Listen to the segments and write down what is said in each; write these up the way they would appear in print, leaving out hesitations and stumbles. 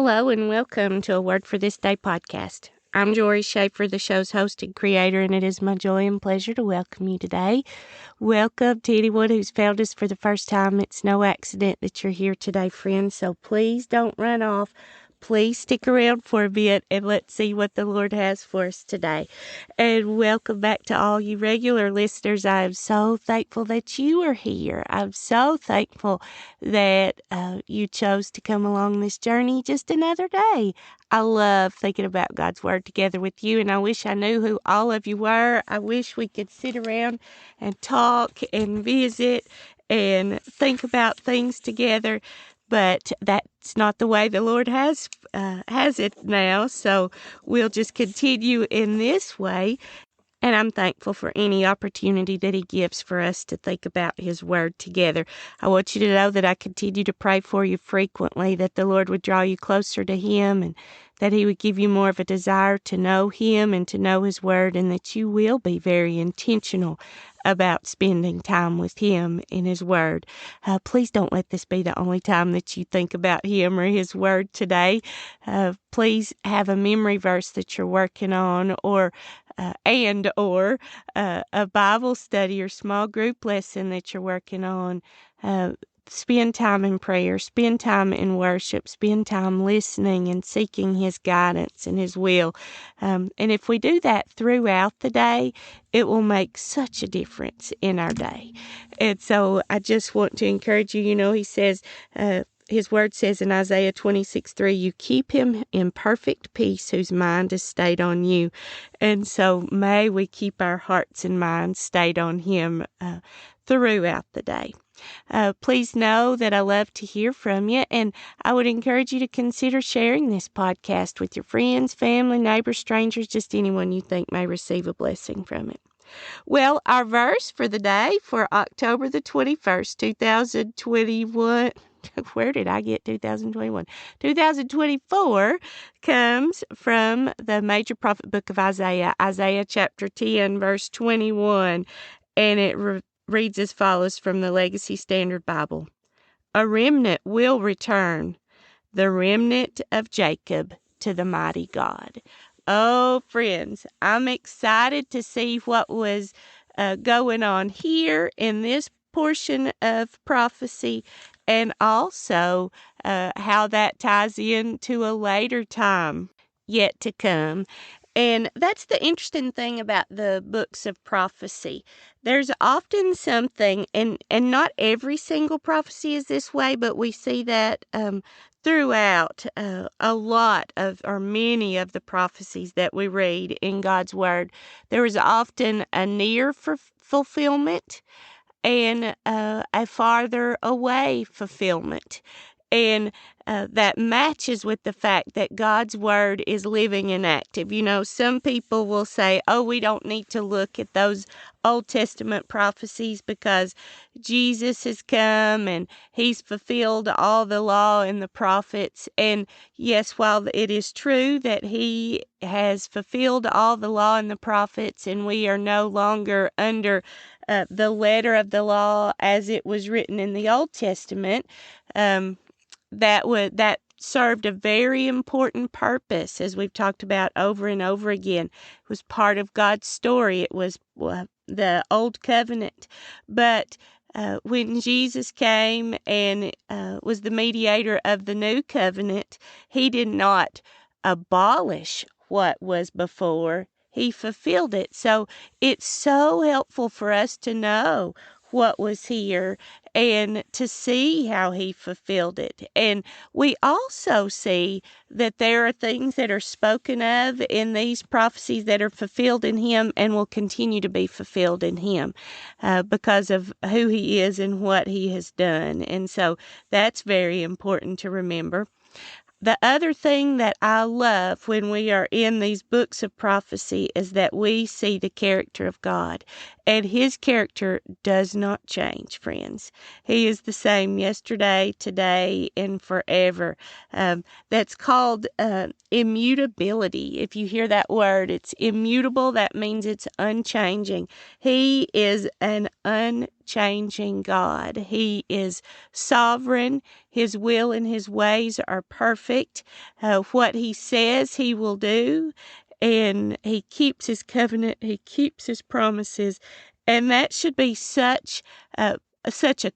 Hello and welcome to a Word for This Day podcast. I'm Jory Schaefer, the show's host and creator, and it is my joy and pleasure to welcome you today. Welcome to anyone who's found us for the first time. It's no accident that you're here today, friends, so please don't run off. Please stick around for a bit and let's see what the Lord has for us today. And welcome back to all you regular listeners. I am so thankful that you are here. I'm so thankful that you chose to come along this journey just another day. I love thinking about God's Word together with you, and I wish I knew who all of you were. I wish we could sit around and talk and visit and think about things together. But that's not the way the Lord has it now, so we'll just continue in this way. And I'm thankful for any opportunity that He gives for us to think about His Word together. I want you to know that I continue to pray for you frequently, that the Lord would draw you closer to Him and that He would give you more of a desire to know Him and to know His Word, and that you will be very intentional about spending time with Him in His Word. Please don't let this be the only time that you think about Him or His Word today. Please have a memory verse that you're working on, or a Bible study or small group lesson that you're working on. Spend time in prayer, spend time in worship, spend time listening and seeking His guidance and His will. And if we do that throughout the day, it will make such a difference in our day. And so I just want to encourage you. He says, His Word says in Isaiah 26:3, you keep him in perfect peace whose mind is stayed on you. And so may we keep our hearts and minds stayed on Him throughout the day. Please know that I love to hear from you, and I would encourage you to consider sharing this podcast with your friends, family, neighbors, strangers, just anyone you think may receive a blessing from it. Well, our verse for the day for October the 21st, 2021, where did I get 2021? 2024 comes from the major prophet book of Isaiah, Isaiah chapter 10, verse 21, and it reads as follows from the Legacy Standard Bible. A remnant will return, the remnant of Jacob, to the mighty God. Oh, friends, I'm excited to see what was going on here in this portion of prophecy, and also how that ties into a later time yet to come. And that's the interesting thing about the books of prophecy. There's often something, and not every single prophecy is this way, but we see that throughout a lot of, or many of the prophecies that we read in God's Word. There is often a near fulfillment and a farther away fulfillment. And that matches with the fact that God's Word is living and active. Some people will say, we don't need to look at those Old Testament prophecies because Jesus has come and He's fulfilled all the law and the prophets. And yes, while it is true that He has fulfilled all the law and the prophets, and we are no longer under the letter of the law as it was written in the Old Testament, that served a very important purpose, as we've talked about over and over again. It was part of God's story. It was the Old Covenant. But when Jesus came and was the mediator of the New Covenant, He did not abolish what was before. He fulfilled it. So it's so helpful for us to know what was here and to see how He fulfilled it. And we also see that there are things that are spoken of in these prophecies that are fulfilled in Him and will continue to be fulfilled in Him because of who He is and what He has done. And so that's very important to remember. The other thing that I love when we are in these books of prophecy is that we see the character of God. And His character does not change, friends. He is the same yesterday, today, and forever. That's called immutability. If you hear that word, it's immutable. That means it's unchanging. He is an unchanging unchanging God. He is sovereign. His will and his ways are perfect. What he says he will do, and he keeps his covenant. He keeps his promises. And that should be such a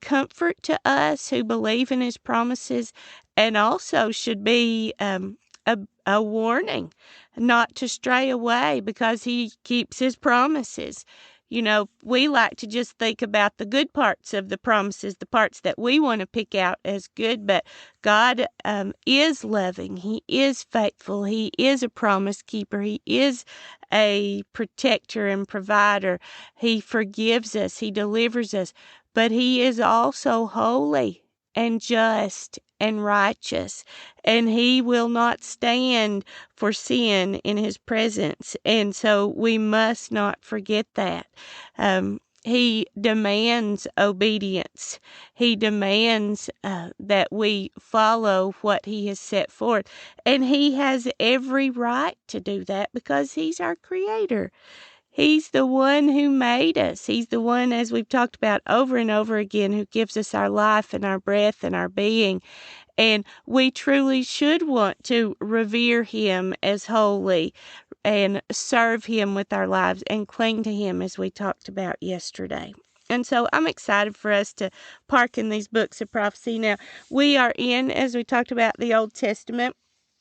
comfort to us who believe in his promises, and also should be a warning not to stray away, because he keeps his promises. You know, we like to just think about the good parts of the promises, the parts that we want to pick out as good, but God is loving. He is faithful. He is a promise keeper. He is a protector and provider. He forgives us. He delivers us. But he is also holy and just and righteous, and he will not stand for sin in his presence. And so we must not forget that. He demands obedience. He demands that we follow what he has set forth. And he has every right to do that because he's our creator. He's the one who made us. He's the one, as we've talked about over and over again, who gives us our life and our breath and our being. And we truly should want to revere him as holy and serve him with our lives and cling to him, as we talked about yesterday. And so I'm excited for us to park in these books of prophecy. Now, we are in, as we talked about, the Old Testament.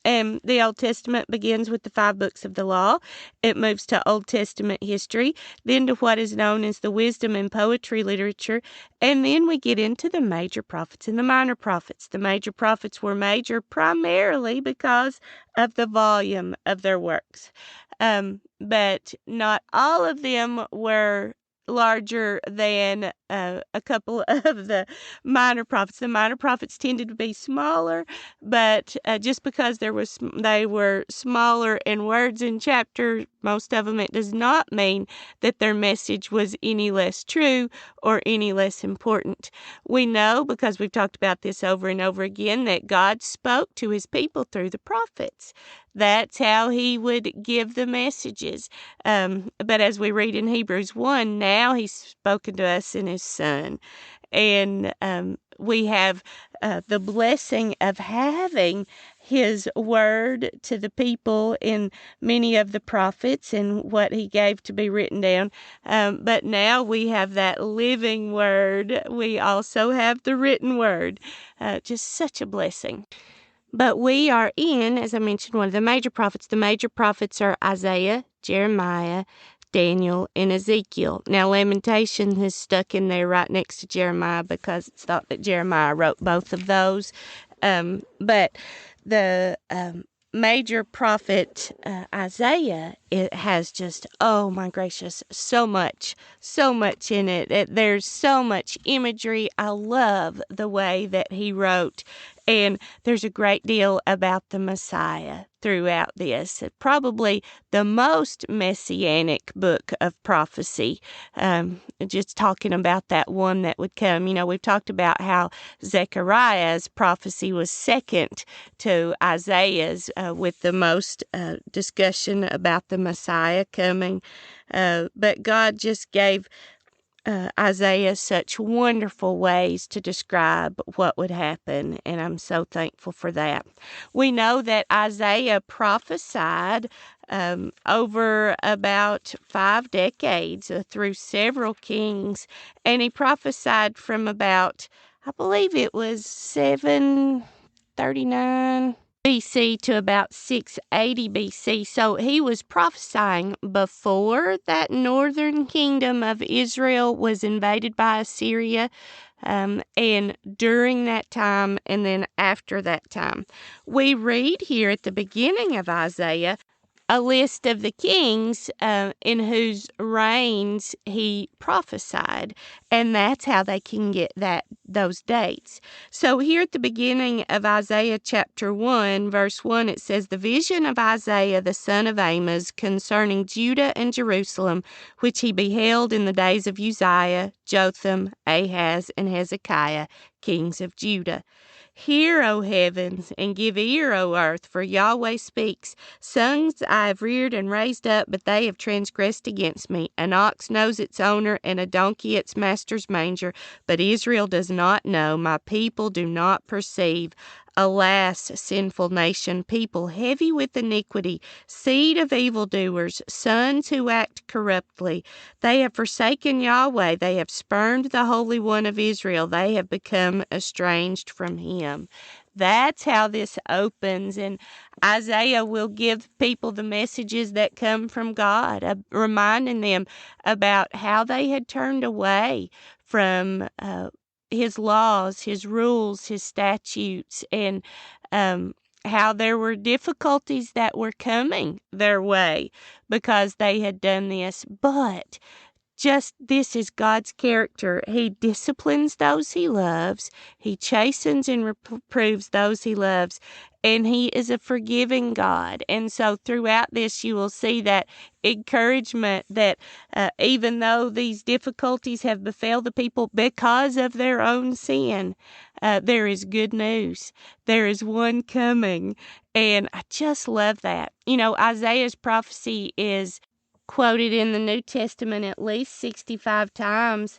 And the Old Testament begins with the 5 books of the law. It moves to Old Testament history, then to what is known as the wisdom and poetry literature, and then we get into the major prophets and the minor prophets. The major prophets were major primarily because of the volume of their works, but not all of them were larger than a couple of the minor prophets. The minor prophets tended to be smaller, but just because they were smaller in words and chapter, most of them, it does not mean that their message was any less true or any less important. We know, because we've talked about this over and over again, that God spoke to his people through the prophets. That's how he would give the messages. But as we read in Hebrews 1, now he's spoken to us in his Son. And we have the blessing of having his word to the people in many of the prophets and what he gave to be written down. But now we have that living word. We also have the written word. Just such a blessing. But we are in, as I mentioned, one of the major prophets. The major prophets are Isaiah, Jeremiah, Daniel, and Ezekiel. Now, Lamentation is stuck in there right next to Jeremiah because it's thought that Jeremiah wrote both of those. But the major prophet Isaiah, it has just, oh my gracious, so much in it. There's so much imagery. I love the way that he wrote. And there's a great deal about the Messiah throughout this. Probably the most messianic book of prophecy, just talking about that one that would come. You know, we've talked about how Zechariah's prophecy was second to Isaiah's, with the most discussion about the Messiah coming. But God just gave Isaiah such wonderful ways to describe what would happen, and I'm so thankful for that. We know that Isaiah prophesied over about 5 decades through several kings, and he prophesied from about, I believe it was 739 BC to about 680 BC. So he was prophesying before that northern kingdom of Israel was invaded by Assyria, and during that time, and then after that time. We read here at the beginning of Isaiah a list of the kings in whose reigns he prophesied, and that's how they can get those dates. So here at the beginning of Isaiah chapter 1, verse 1, it says, "The vision of Isaiah the son of Amos concerning Judah and Jerusalem, which he beheld in the days of Uzziah, Jotham, Ahaz, and Hezekiah, kings of Judah." Hear, O heavens, and give ear, O earth, for Yahweh speaks. Sons I have reared and raised up, but they have transgressed against me. An ox knows its owner, and a donkey its master's manger, but Israel does not know, my people do not perceive. Alas, sinful nation, people heavy with iniquity, seed of evildoers, sons who act corruptly. They have forsaken Yahweh. They have spurned the Holy One of Israel. They have become estranged from him. That's how this opens. And Isaiah will give people the messages that come from God, reminding them about how they had turned away from his laws, his rules, his statutes, and how there were difficulties that were coming their way because they had done this. But just this is God's character. He disciplines those he loves. He chastens and reproves those he loves. And he is a forgiving God. And so throughout this, you will see that encouragement that even though these difficulties have befell the people because of their own sin, there is good news. There is one coming. And I just love that. You know, Isaiah's prophecy is quoted in the New Testament at least 65 times,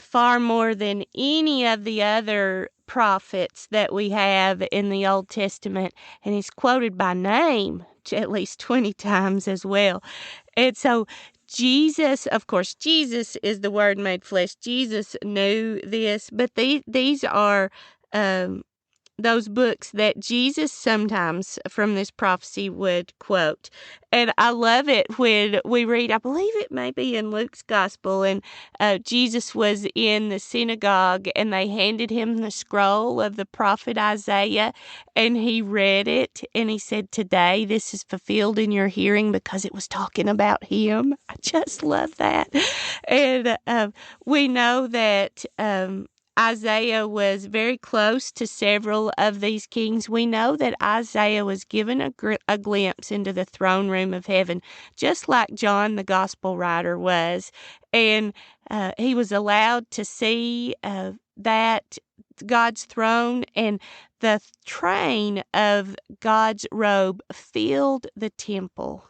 far more than any of the other prophets that we have in the Old Testament. And he's quoted by name at least 20 times as well. And so Jesus, of course, Jesus is the Word made flesh. Jesus knew this, but these are those books that Jesus sometimes from this prophecy would quote. And I love it when we read, I believe it may be in Luke's gospel, and Jesus was in the synagogue and they handed him the scroll of the prophet Isaiah and he read it and he said, today this is fulfilled in your hearing, because it was talking about him. I just love that. And we know that Isaiah was very close to several of these kings. We know that Isaiah was given a glimpse into the throne room of heaven, just like John, the gospel writer, was. And he was allowed to see that God's throne, and the train of God's robe filled the temple.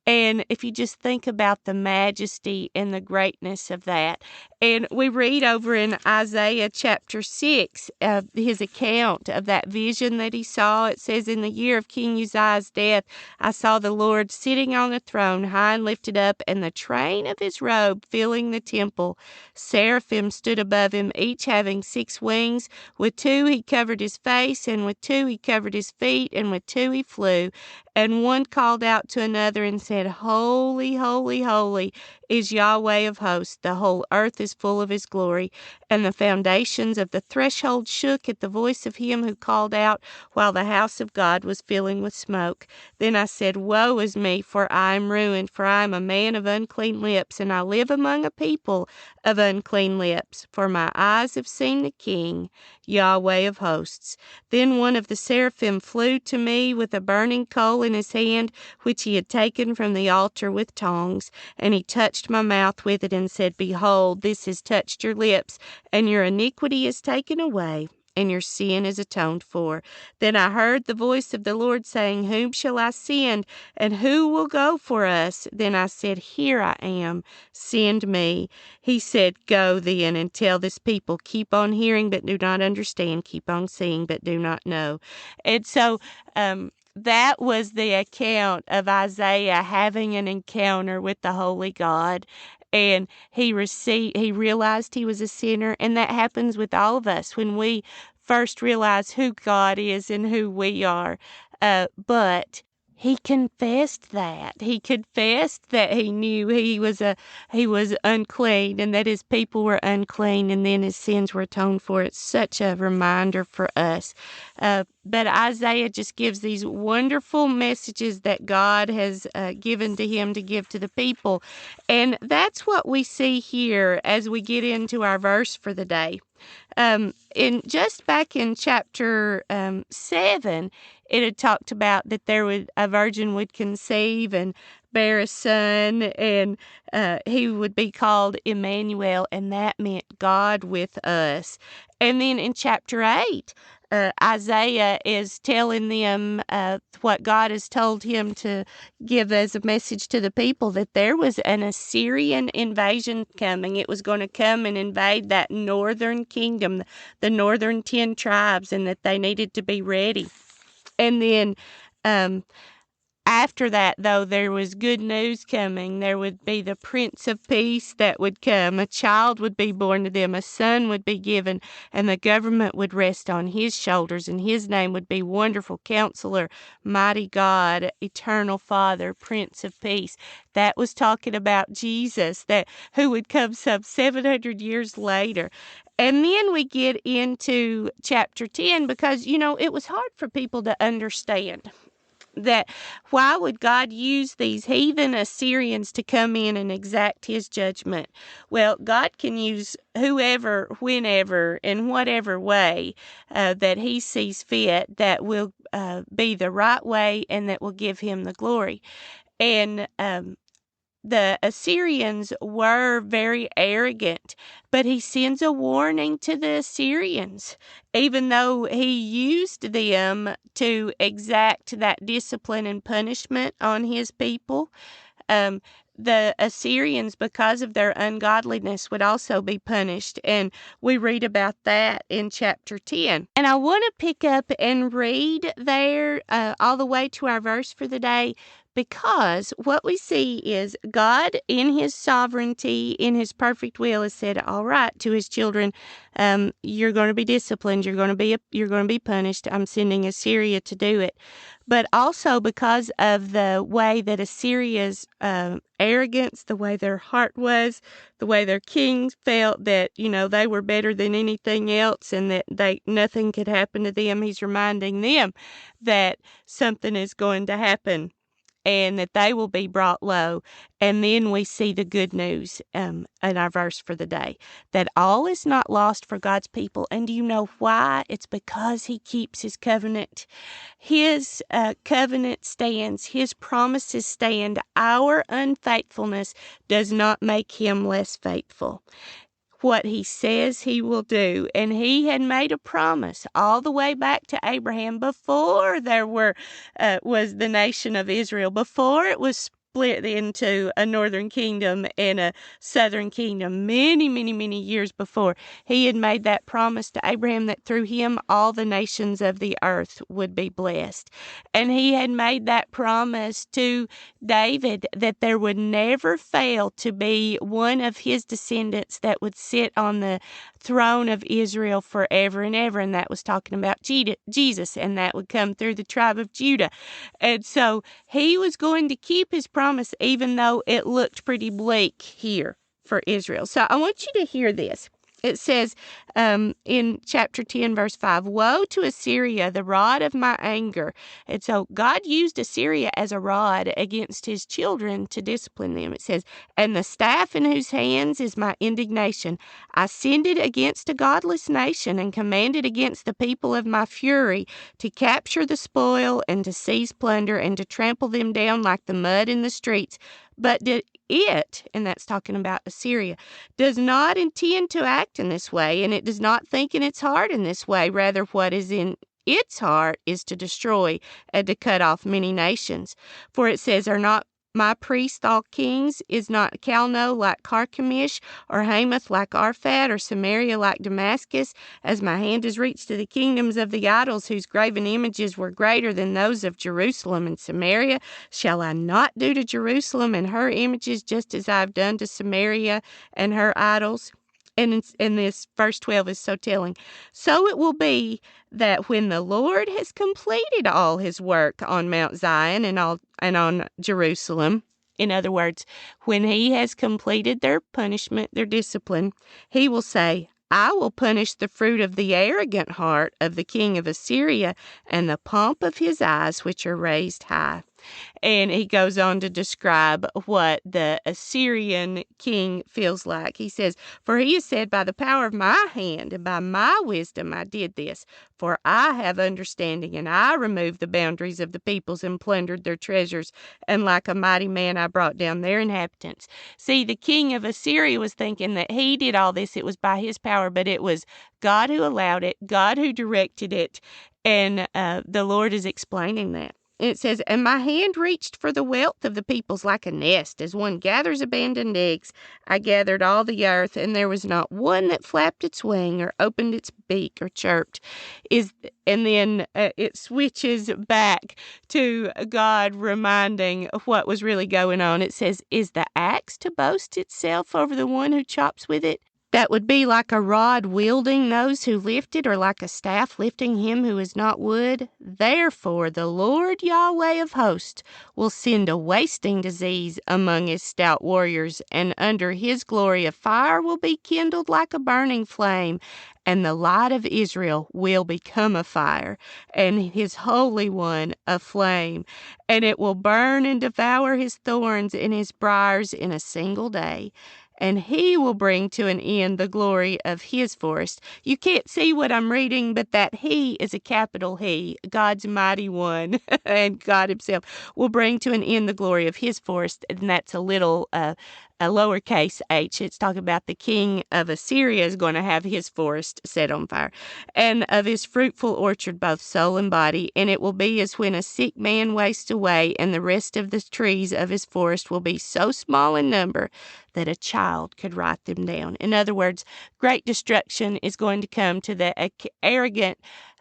And if you just think about the majesty and the greatness of that. And we read over in Isaiah chapter 6, his account of that vision that he saw. It says, in the year of King Uzziah's death, I saw the Lord sitting on a throne, high and lifted up, and the train of his robe filling the temple. Seraphim stood above him, each having 6 wings. With 2 he covered his face, and with 2 he covered his feet, and with 2 he flew. And one called out to another and said, Holy, holy, holy is Yahweh of hosts. The whole earth is full of his glory. And the foundations of the threshold shook at the voice of him who called out, while the house of God was filling with smoke. Then I said, Woe is me, for I am ruined, for I am a man of unclean lips, and I live among a people of unclean lips. For my eyes have seen the King, Yahweh of hosts. Then one of the seraphim flew to me with a burning coal in his hand, which he had taken from the altar with tongs, and he touched my mouth with it and said, Behold, this has touched your lips, and your iniquity is taken away, and your sin is atoned for. Then I heard the voice of the Lord saying, Whom shall I send, and who will go for us? Then I said, Here I am, send me. He said, Go then and tell this people, keep on hearing but do not understand, keep on seeing but do not know. And so that was the account of Isaiah having an encounter with the Holy God. And he realized he was a sinner, and that happens with all of us when we first realize who God is and who we are. But he confessed that. He confessed that he knew he was unclean and that his people were unclean, and then his sins were atoned for. It's such a reminder for us. But Isaiah just gives these wonderful messages that God has given to him to give to the people. And that's what we see here as we get into our verse for the day. In just back in chapter 7, it had talked about that a virgin would conceive and bear a son, and he would be called Emmanuel, and that meant God with us. And then in chapter 8, Isaiah is telling them what God has told him to give as a message to the people, that there was an Assyrian invasion coming. It was going to come and invade that northern kingdom, the northern 10 tribes, and that they needed to be ready. And then after that, though, there was good news coming. There would be the Prince of Peace that would come. A child would be born to them. A son would be given, and the government would rest on his shoulders, and his name would be Wonderful Counselor, Mighty God, Eternal Father, Prince of Peace. That was talking about Jesus, that who would come some 700 years later. And then we get into chapter 10 because, it was hard for people to understand that why would God use these heathen Assyrians to come in and exact his judgment? Well, God can use whoever, whenever, in whatever way that he sees fit that will be the right way and that will give him the glory. And the Assyrians were very arrogant, but he sends a warning to the Assyrians, even though he used them to exact that discipline and punishment on his people. The Assyrians, because of their ungodliness, would also be punished, and we read about that in chapter 10. And I want to pick up and read there all the way to our verse for the day, because what we see is God, in his sovereignty, in his perfect will, has said, all right, to his children, you're going to be disciplined, you're going to be punished. I'm sending Assyria to do it. But also because of the way that Assyria's arrogance, the way their heart was, the way their kings felt that, they were better than anything else and that nothing could happen to them, he's reminding them that something is going to happen and that they will be brought low. And then we see the good news in our verse for the day, that all is not lost for God's people. And do you know why? It's because he keeps his covenant. His covenant stands. His promises stand. Our unfaithfulness does not make him less faithful. What he says he will do. And he had made a promise all the way back to Abraham before there was the nation of Israel, before it was split into a northern kingdom and a southern kingdom, many, many, many years before. He had made that promise to Abraham that through him all the nations of the earth would be blessed. And he had made that promise to David that there would never fail to be one of his descendants that would sit on the throne of Israel forever and ever. And that was talking about Jesus, and that would come through the tribe of Judah. And so he was going to keep his promise, even though it looked pretty bleak here for Israel. So I want you to hear this. It says in chapter 10, verse 5, woe to Assyria, the rod of my anger. And so God used Assyria as a rod against his children to discipline them. It says, and the staff in whose hands is my indignation. I sinned against a godless nation and commanded against the people of my fury to capture the spoil and to seize plunder and to trample them down like the mud in the streets. But did it, and that's talking about Assyria, does not intend to act in this way, and it does not think in its heart in this way. Rather, what is in its heart is to destroy and to cut off many nations. For it says, are not my priests all kings? Is not Calno like Carchemish, or Hamath like Arphaxad, or Samaria like Damascus? As my hand has reached to the kingdoms of the idols, whose graven images were greater than those of Jerusalem and Samaria, shall I not do to Jerusalem and her images just as I have done to Samaria and her idols? And in this verse 12 is so telling. So it will be that when the Lord has completed all his work on Mount Zion and on Jerusalem, in other words, when he has completed their punishment, their discipline, he will say, I will punish the fruit of the arrogant heart of the king of Assyria and the pomp of his eyes, which are raised high. And he goes on to describe what the Assyrian king feels like. He says, "For he has said, by the power of my hand and by my wisdom I did this. For I have understanding, and I removed the boundaries of the peoples and plundered their treasures. And like a mighty man, I brought down their inhabitants." See, the king of Assyria was thinking that he did all this. It was by his power, but it was God who allowed it, God who directed it. And the Lord is explaining that. It says, "And my hand reached for the wealth of the peoples like a nest, as one gathers abandoned eggs. I gathered all the earth, and there was not one that flapped its wing or opened its beak or chirped." And then it switches back to God reminding what was really going on. It says, "Is the axe to boast itself over the one who chops with it? That would be like a rod wielding those who lift it, or like a staff lifting him who is not wood. Therefore the Lord Yahweh of hosts will send a wasting disease among his stout warriors, and under his glory a fire will be kindled like a burning flame, and the light of Israel will become a fire, and his Holy One a flame, and it will burn and devour his thorns and his briars in a single day. And he will bring to an end the glory of his forest." You can't see what I'm reading, but that he is a capital He, God's mighty one, and God himself will bring to an end the glory of his forest. And that's a little, a lowercase h. It's talking about the king of Assyria is going to have his forest set on fire, and of his fruitful orchard, both soul and body. And it will be as when a sick man wastes away, and the rest of the trees of his forest will be so small in number that a child could write them down. In other words, great destruction is going to come to the arrogant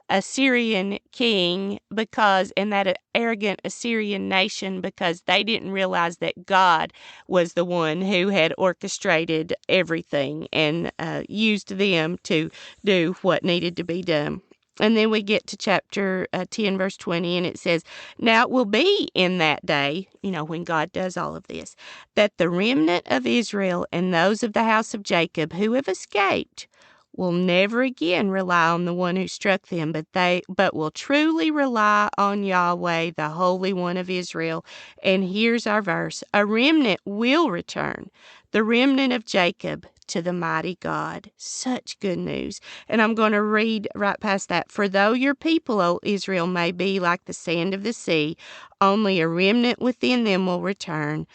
Assyrian king, and that arrogant Assyrian nation, because they didn't realize that God was the one who had orchestrated everything and used them to do what needed to be done. And then we get to chapter 10, verse 20, and it says, "Now it will be in that day," when God does all of this, "that the remnant of Israel and those of the house of Jacob who have escaped will never again rely on the one who struck them, but will truly rely on Yahweh, the Holy One of Israel." And here's our verse: "A remnant will return, the remnant of Jacob, to the mighty God." Such good news. And I'm going to read right past that. "For though your people, O Israel, may be like the sand of the sea, only a remnant within them will return.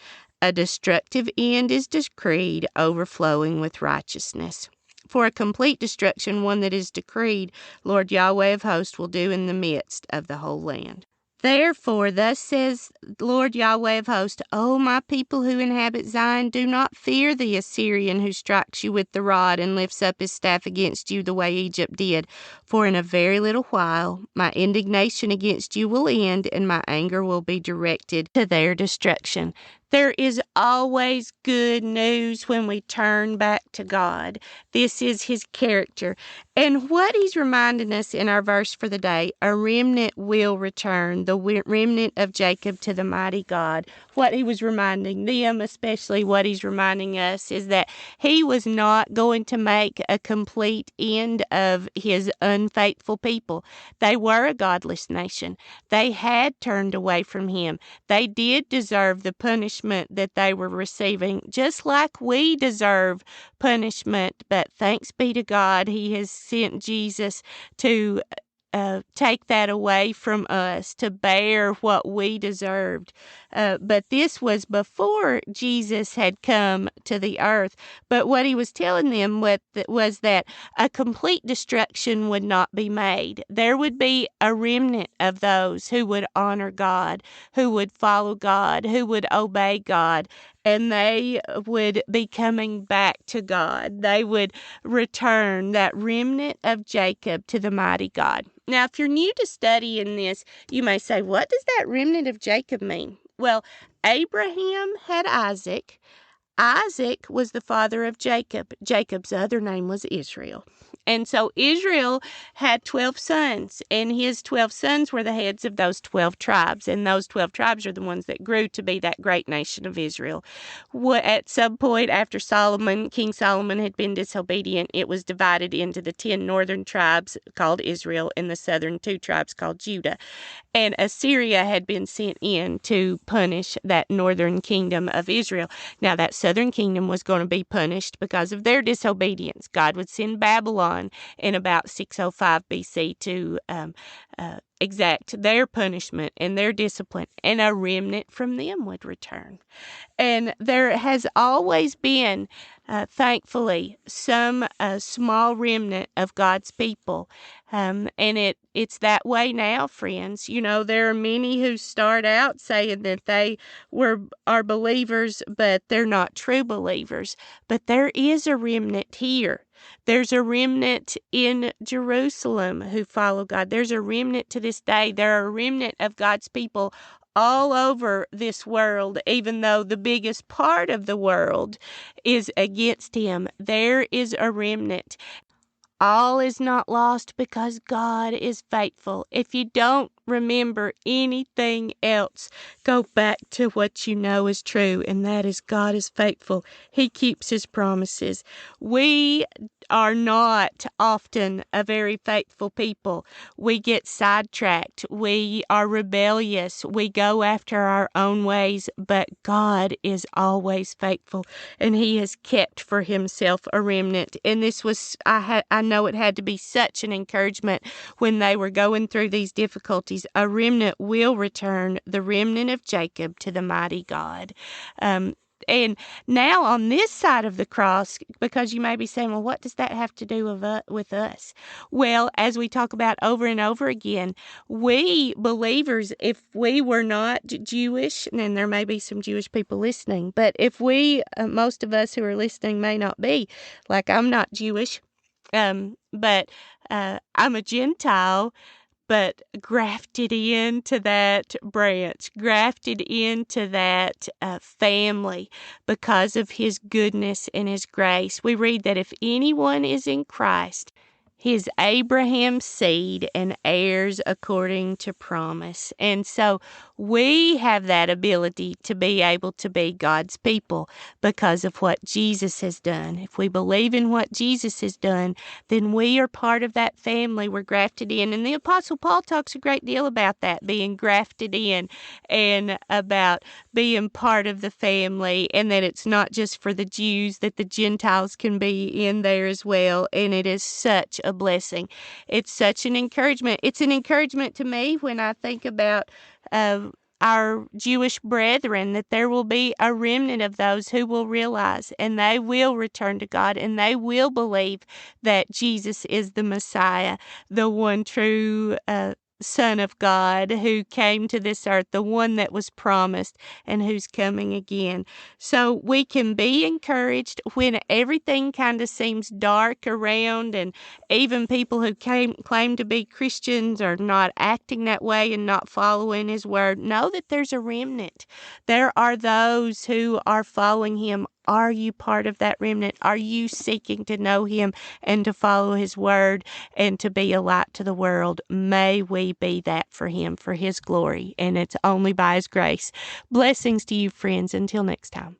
A destructive end is decreed, overflowing with righteousness." For a complete destruction, one that is decreed, Lord Yahweh of hosts will do in the midst of the whole land. "Therefore, thus says Lord Yahweh of hosts, O my people who inhabit Zion, do not fear the Assyrian who strikes you with the rod and lifts up his staff against you the way Egypt did. For in a very little while my indignation against you will end, and my anger will be directed to their destruction." There is always good news when we turn back to God. This is his character. And what he's reminding us in our verse for the day, a remnant will return, the remnant of Jacob to the mighty God. What he was reminding them, especially what he's reminding us, is that he was not going to make a complete end of his unfaithful people. They were a godless nation. They had turned away from him. They did deserve the punishment that they were receiving, just like we deserve punishment. But thanks be to God, he has sent Jesus to take that away from us, to bear what we deserved. But this was before Jesus had come to the earth. But what he was telling them was that a complete destruction would not be made. There would be a remnant of those who would honor God, who would follow God, who would obey God, and they would be coming back to God. They would return, that remnant of Jacob, to the mighty God. Now, if you're new to studying this, you may say, what does that remnant of Jacob mean? Well, Abraham had Isaac. Isaac was the father of Jacob. Jacob's other name was Israel. And so Israel had 12 sons, and his 12 sons were the heads of those 12 tribes. And those 12 tribes are the ones that grew to be that great nation of Israel. At some point after King Solomon had been disobedient, it was divided into the 10 northern tribes called Israel and the southern 2 tribes called Judah. And Assyria had been sent in to punish that northern kingdom of Israel. Now, that southern kingdom was going to be punished because of their disobedience. God would send Babylon in about 605 BC to exact their punishment and their discipline, and a remnant from them would return. And there has always been, thankfully, some small remnant of God's people. And it's that way now, friends. You know, there are many who start out saying that they are believers, but they're not true believers. But there is a remnant here. There's a remnant in Jerusalem who follow God. There's a remnant to this day. There are a remnant of God's people all over this world, even though the biggest part of the world is against him. There is a remnant. All is not lost because God is faithful. If you don't remember anything else, go back to what you know is true, and that is God is faithful. He keeps his promises. We are not often a very faithful people. We get sidetracked. We are rebellious. We go after our own ways, but God is always faithful, and he has kept for himself a remnant. And this was, I know it had to be such an encouragement when they were going through these difficulties. A remnant will return, the remnant of Jacob, to the mighty God. And now on this side of the cross, because you may be saying, well, what does that have to do with us? Well, as we talk about over and over again, we believers, if we were not Jewish, and there may be some Jewish people listening, but if we, most of us who are listening may not be, like I'm not Jewish, but I'm a Gentile, but grafted into that branch, grafted into that family because of his goodness and his grace. We read that if anyone is in Christ, he is Abraham's seed and heirs according to promise. And so we have that ability to be able to be God's people because of what Jesus has done. If we believe in what Jesus has done, then we are part of that family. We're grafted in. And the Apostle Paul talks a great deal about that, being grafted in, and about being part of the family, and that it's not just for the Jews, that the Gentiles can be in there as well. And it is such a blessing. It's such an encouragement. It's an encouragement to me when I think about our Jewish brethren, that there will be a remnant of those who will realize, and they will return to God, and they will believe that Jesus is the Messiah, the one true Son of God who came to this earth, the one that was promised and who's coming again. So we can be encouraged when everything kind of seems dark around, and even people who claim to be Christians are not acting that way and not following his word. Know that there's a remnant. There are those who are following him. Are you part of that remnant? Are you seeking to know him and to follow his word and to be a light to the world? May we be that for him, for his glory, and it's only by his grace. Blessings to you, friends. Until next time.